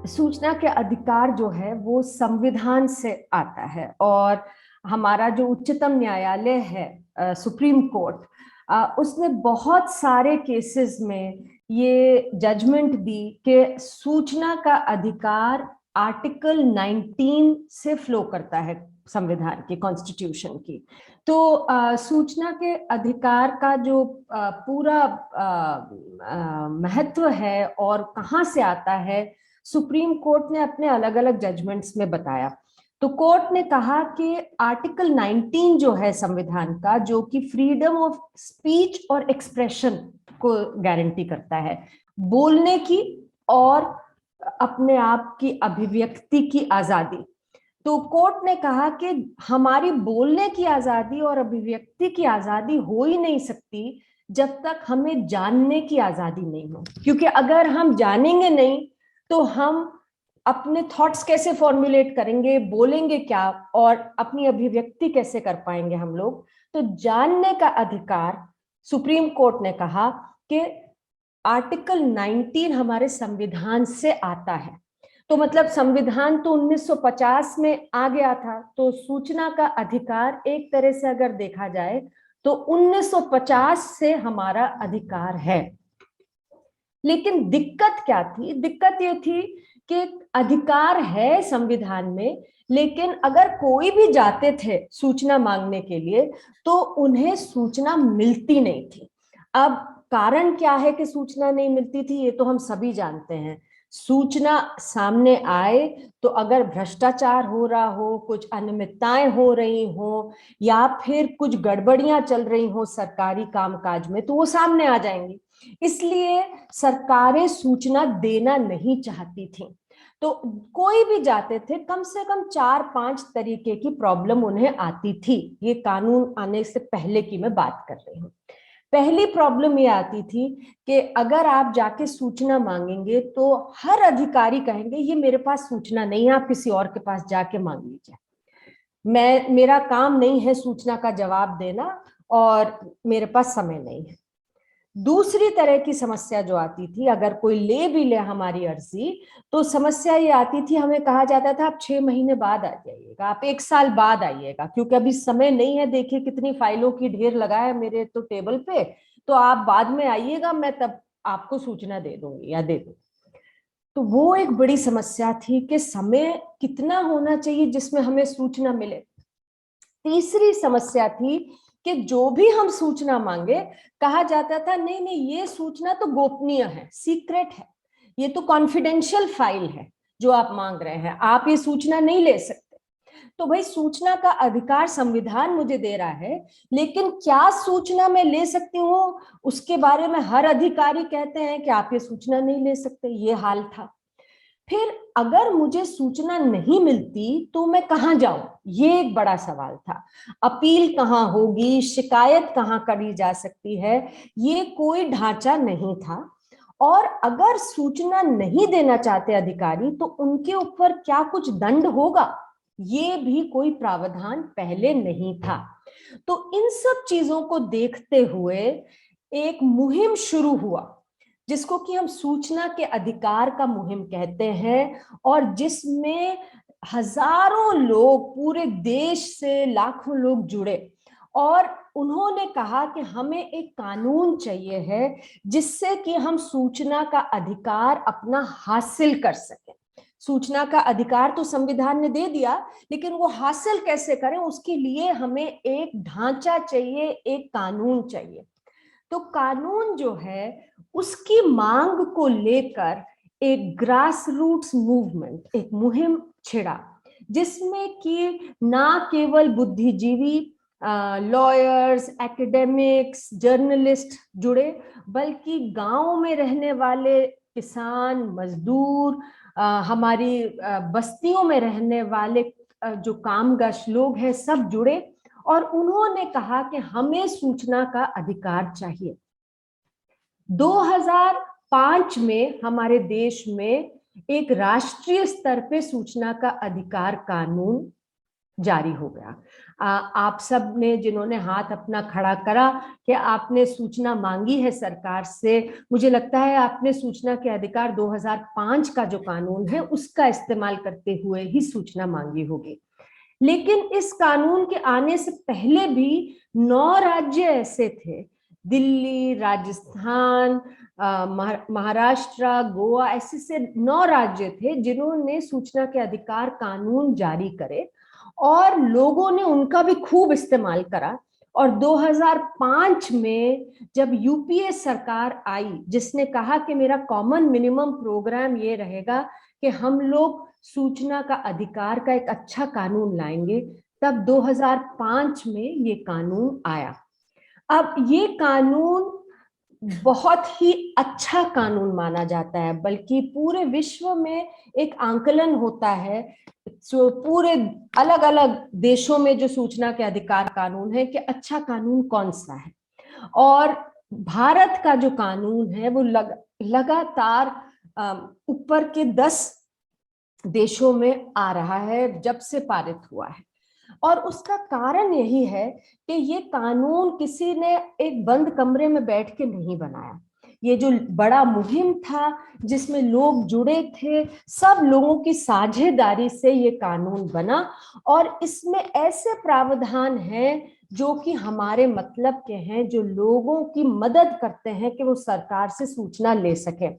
सूचना के अधिकार जो है वो संविधान से आता है, और हमारा जो उच्चतम न्यायालय है, सुप्रीम कोर्ट, उसने बहुत सारे केसेस में ये जजमेंट दी कि सूचना का अधिकार आर्टिकल 19 से फ्लो करता है, संविधान की, कॉन्स्टिट्यूशन की। तो सूचना के अधिकार का जो पूरा महत्व है और कहाँ से आता है, सुप्रीम कोर्ट ने अपने अलग अलग जजमेंट्स में बताया। तो कोर्ट ने कहा कि आर्टिकल 19 जो है संविधान का, जो कि फ्रीडम ऑफ स्पीच और एक्सप्रेशन को गारंटी करता है, बोलने की और अपने आप की अभिव्यक्ति की आजादी। तो कोर्ट ने कहा कि हमारी बोलने की आजादी और अभिव्यक्ति की आजादी हो ही नहीं सकती जब तक हमें जानने की आजादी नहीं हो, क्योंकि अगर हम जानेंगे नहीं तो हम अपने थॉट्स कैसे फॉर्मुलेट करेंगे, बोलेंगे क्या, और अपनी अभिव्यक्ति कैसे कर पाएंगे हम लोग। तो जानने का अधिकार, सुप्रीम कोर्ट ने कहा कि आर्टिकल 19 हमारे संविधान से आता है। तो मतलब संविधान तो 1950 में आ गया था, तो सूचना का अधिकार एक तरह से अगर देखा जाए तो 1950 से हमारा अधिकार है। लेकिन दिक्कत क्या थी? दिक्कत ये थी कि अधिकार है संविधान में, लेकिन अगर कोई भी जाते थे सूचना मांगने के लिए तो उन्हें सूचना मिलती नहीं थी। अब कारण क्या है कि सूचना नहीं मिलती थी, ये तो हम सभी जानते हैं। सूचना सामने आए तो अगर भ्रष्टाचार हो रहा हो, कुछ अनियमितताएं हो रही हो, या फिर कुछ गड़बड़ियां चल रही हो सरकारी कामकाज में, तो वो सामने आ जाएंगी। इसलिए सरकारें सूचना देना नहीं चाहती थी। तो कोई भी जाते थे, कम से कम 4-5 तरीके की प्रॉब्लम उन्हें आती थी। ये कानून आने से पहले की मैं बात कर रही हूँ। पहली प्रॉब्लम ये आती थी कि अगर आप जाके सूचना मांगेंगे तो हर अधिकारी कहेंगे ये मेरे पास सूचना नहीं है, आप किसी और के पास जाके मांग लीजिए, मेरा काम नहीं है सूचना का जवाब देना, और मेरे पास समय नहीं है। दूसरी तरह की समस्या जो आती थी, अगर कोई ले भी ले हमारी अर्जी, तो समस्या ये आती थी, हमें कहा जाता था आप 6 महीने बाद आ जाइएगा, आप 1 साल बाद आइएगा, क्योंकि अभी समय नहीं है, देखिए कितनी फाइलों की ढेर लगा है मेरे तो टेबल पे, तो आप बाद में आइएगा, मैं तब आपको सूचना दे दूंगी या दे दूंगी। तो वो एक बड़ी समस्या थी कि समय कितना होना चाहिए जिसमें हमें सूचना मिले। तीसरी समस्या थी कि जो भी हम सूचना मांगे, कहा जाता था नहीं नहीं ये सूचना तो गोपनीय है, सीक्रेट है, ये तो कॉन्फिडेंशियल फाइल है जो आप मांग रहे हैं, आप ये सूचना नहीं ले सकते। तो भाई सूचना का अधिकार संविधान मुझे दे रहा है, लेकिन क्या सूचना मैं ले सकती हूँ उसके बारे में हर अधिकारी कहते हैं कि आप ये सूचना नहीं ले सकते। ये हाल था। फिर अगर मुझे सूचना नहीं मिलती तो मैं कहां जाऊं, ये एक बड़ा सवाल था। अपील कहां होगी, शिकायत कहां करी जा सकती है, ये कोई ढांचा नहीं था। और अगर सूचना नहीं देना चाहते अधिकारी तो उनके ऊपर क्या कुछ दंड होगा, ये भी कोई प्रावधान पहले नहीं था। तो इन सब चीजों को देखते हुए एक मुहिम शुरू हुआ, जिसको कि हम सूचना के अधिकार का मुहिम कहते हैं, और जिसमें हजारों लोग, पूरे देश से लाखों लोग जुड़े, और उन्होंने कहा कि हमें एक कानून चाहिए है जिससे कि हम सूचना का अधिकार अपना हासिल कर सकें। सूचना का अधिकार तो संविधान ने दे दिया, लेकिन वो हासिल कैसे करें, उसके लिए हमें एक ढांचा चाहिए, एक कानून चाहिए। तो कानून जो है उसकी मांग को लेकर एक ग्रास रूट्स मूवमेंट, एक मुहिम छिड़ा, जिसमें कि ना केवल बुद्धिजीवी, लॉयर्स, एकेडमिक्स, जर्नलिस्ट जुड़े, बल्कि गांव में रहने वाले किसान, मजदूर, हमारी बस्तियों में रहने वाले जो कामगार लोग हैं, सब जुड़े, और उन्होंने कहा कि हमें सूचना का अधिकार चाहिए। 2005 में हमारे देश में एक राष्ट्रीय स्तर पे सूचना का अधिकार कानून जारी हो गया। आप सब ने जिन्होंने हाथ अपना खड़ा करा कि आपने सूचना मांगी है सरकार से, मुझे लगता है आपने सूचना के अधिकार 2005 का जो कानून है उसका इस्तेमाल करते हुए ही सूचना मांगी होगी। लेकिन इस कानून के आने से पहले भी 9 राज्य ऐसे थे, दिल्ली, राजस्थान, महाराष्ट्र, गोवा, ऐसे से 9 राज्य थे जिन्होंने सूचना के अधिकार कानून जारी करे और लोगों ने उनका भी खूब इस्तेमाल करा। और 2005 में जब यूपीए सरकार आई जिसने कहा कि मेरा कॉमन मिनिमम प्रोग्राम ये रहेगा कि हम लोग सूचना का अधिकार का एक अच्छा कानून लाएंगे, तब 2005 में ये कानून आया। अब ये कानून बहुत ही अच्छा कानून माना जाता है, बल्कि पूरे विश्व में एक आंकलन होता है जो पूरे अलग अलग देशों में जो सूचना के अधिकार कानून है कि अच्छा कानून कौन सा है। और भारत का जो कानून है वो लगातार ऊपर के 10 देशों में आ रहा है जब से पारित हुआ है। और उसका कारण यही है कि ये कानून किसी ने एक बंद कमरे में बैठ के नहीं बनाया। ये जो बड़ा मुहिम था जिसमें लोग जुड़े थे, सब लोगों की साझेदारी से ये कानून बना। और इसमें ऐसे प्रावधान हैं जो कि हमारे मतलब के हैं, जो लोगों की मदद करते हैं कि वो सरकार से सूचना ले सके।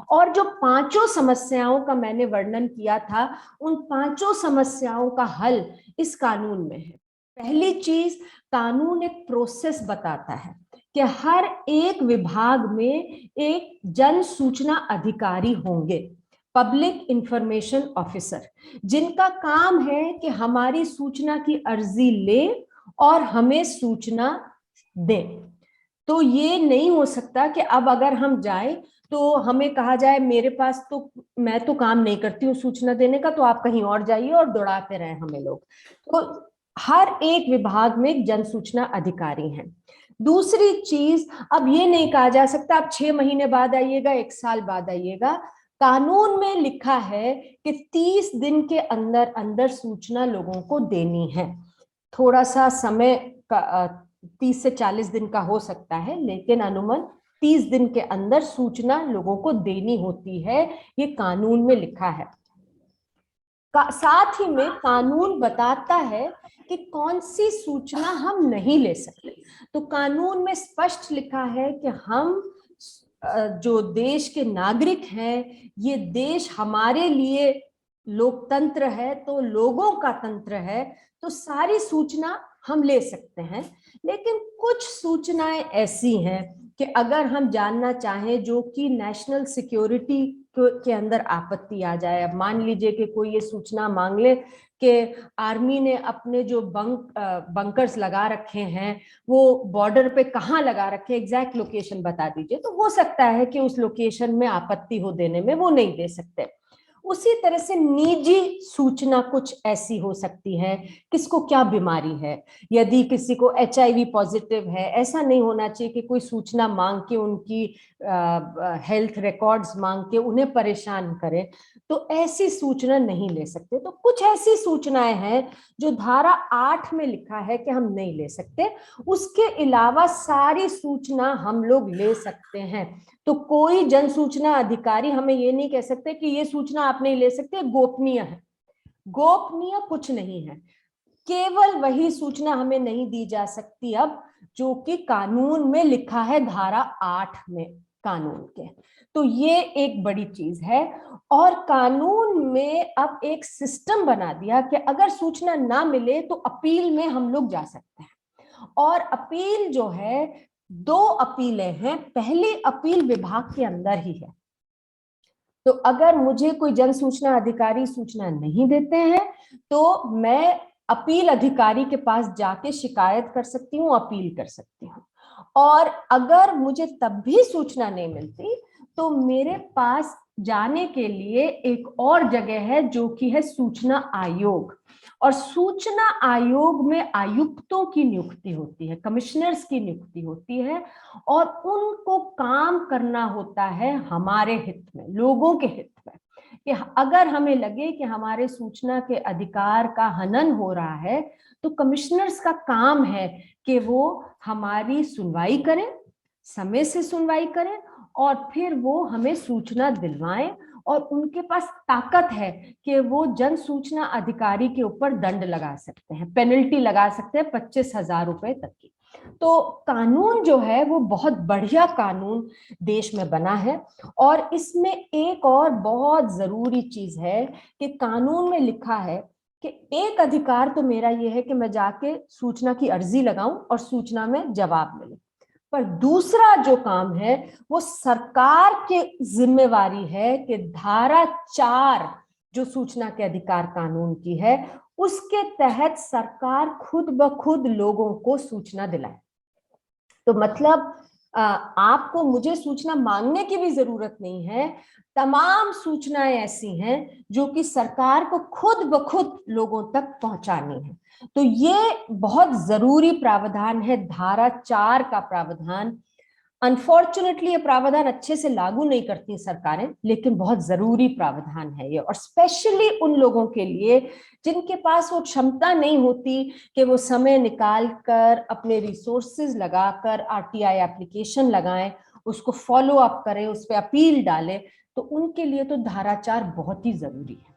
और जो 5 समस्याओं का मैंने वर्णन किया था, उन 5 समस्याओं का हल इस कानून में है। पहली चीज, कानून एक प्रोसेस बताता है कि हर एक विभाग में एक जन सूचना अधिकारी होंगे, पब्लिक इंफॉर्मेशन ऑफिसर, जिनका काम है कि हमारी सूचना की अर्जी ले और हमें सूचना दे। तो ये नहीं हो सकता कि अब अगर हम जाएं तो हमें कहा जाए मेरे पास तो, मैं तो काम नहीं करती हूँ सूचना देने का, तो आप कहीं और जाइए और दौड़ाते रहे हमें लोग। तो हर एक विभाग में एक जन सूचना अधिकारी हैं। दूसरी चीज, अब ये नहीं कहा जा सकता आप 6 महीने बाद आइएगा, 1 साल बाद आइएगा। कानून में लिखा है कि 30 दिन के अंदर अंदर सूचना लोगों को देनी है। थोड़ा सा समय का 30 से 40 दिन का हो सकता है, लेकिन अनुमान 30 दिन के अंदर सूचना लोगों को देनी होती है, ये कानून में लिखा है। साथ ही में कानून बताता है कि कौन सी सूचना हम नहीं ले सकते। तो कानून में स्पष्ट लिखा है कि हम जो देश के नागरिक हैं, ये देश हमारे लिए लोकतंत्र है, तो लोगों का तंत्र है, तो सारी सूचना हम ले सकते हैं। लेकिन कुछ सूचनाएं ऐसी हैं कि अगर हम जानना चाहें जो कि नेशनल सिक्योरिटी के अंदर आपत्ति आ जाए। अब मान लीजिए कि कोई ये सूचना मांग ले कि आर्मी ने अपने जो बंकर्स लगा रखे हैं वो बॉर्डर पे कहाँ लगा रखे, एग्जैक्ट लोकेशन बता दीजिए, तो हो सकता है कि उस लोकेशन में आपत्ति हो देने में, वो नहीं दे सकते। उसी तरह से निजी सूचना कुछ ऐसी हो सकती है, किसको क्या बीमारी है, यदि किसी को HIV पॉजिटिव है, ऐसा नहीं होना चाहिए कि कोई सूचना मांग के उनकी हेल्थ रिकॉर्ड्स मांग के उन्हें परेशान करे, तो ऐसी सूचना नहीं ले सकते। तो कुछ ऐसी सूचनाएं हैं जो धारा 8 में लिखा है कि हम नहीं ले सकते, उसके अलावा सारी सूचना हम लोग ले सकते हैं। तो कोई जन सूचना अधिकारी हमें ये नहीं कह सकते कि ये सूचना आप नहीं ले सकते, गोपनीय है। गोपनीय कुछ नहीं है, केवल वही सूचना हमें नहीं दी जा सकती अब जो कि कानून में लिखा है, धारा 8 में कानून के। तो ये एक बड़ी चीज है। और कानून में अब एक सिस्टम बना दिया कि अगर सूचना ना मिले तो अपील में हम लोग जा सकते हैं। और अपील जो है, 2 अपीलें हैं। पहली अपील विभाग के अंदर ही है। तो अगर मुझे कोई जन सूचना अधिकारी सूचना नहीं देते हैं तो मैं अपील अधिकारी के पास जाके शिकायत कर सकती हूँ, अपील कर सकती हूँ। और अगर मुझे तब भी सूचना नहीं मिलती तो मेरे पास जाने के लिए एक और जगह है जो कि है सूचना आयोग। और सूचना आयोग में आयुक्तों की नियुक्ति होती है, कमिश्नर्स की नियुक्ति होती है, और उनको काम करना होता है हमारे हित में, लोगों के हित में। कि अगर हमें लगे कि हमारे सूचना के अधिकार का हनन हो रहा है, तो कमिश्नर्स का काम है कि वो हमारी सुनवाई करें, समय से सुनवाई करें, और फिर वो हमें सूचना दिलवाएं। और उनके पास ताकत है कि वो जन सूचना अधिकारी के ऊपर दंड लगा सकते हैं, पेनल्टी लगा सकते हैं 25,000 रुपए तक की। तो कानून जो है वो बहुत बढ़िया कानून देश में बना है। और इसमें एक और बहुत जरूरी चीज है कि कानून में लिखा है कि एक अधिकार तो मेरा ये है कि मैं जाके सूचना की अर्जी लगाऊं और सूचना में जवाब मिले, पर दूसरा जो काम है वो सरकार की जिम्मेवारी है कि धारा 4 जो सूचना के अधिकार कानून की है, उसके तहत सरकार खुद ब खुद लोगों को सूचना दिलाए। तो मतलब आपको मुझे सूचना मांगने की भी जरूरत नहीं है। तमाम सूचनाएं ऐसी हैं जो कि सरकार को खुद ब खुद लोगों तक पहुंचानी है। तो ये बहुत जरूरी प्रावधान है, धारा 4 का प्रावधान। अनफॉर्चुनेटली ये प्रावधान अच्छे से लागू नहीं करती सरकारें, लेकिन बहुत जरूरी प्रावधान है ये, और स्पेशली उन लोगों के लिए जिनके पास वो क्षमता नहीं होती कि वो समय निकाल कर अपने रिसोर्सेज लगाकर आरटीआई एप्लीकेशन लगाएं, उसको फॉलो अप करें, उस पर अपील डालें। तो उनके लिए तो धारा 4 बहुत ही जरूरी है।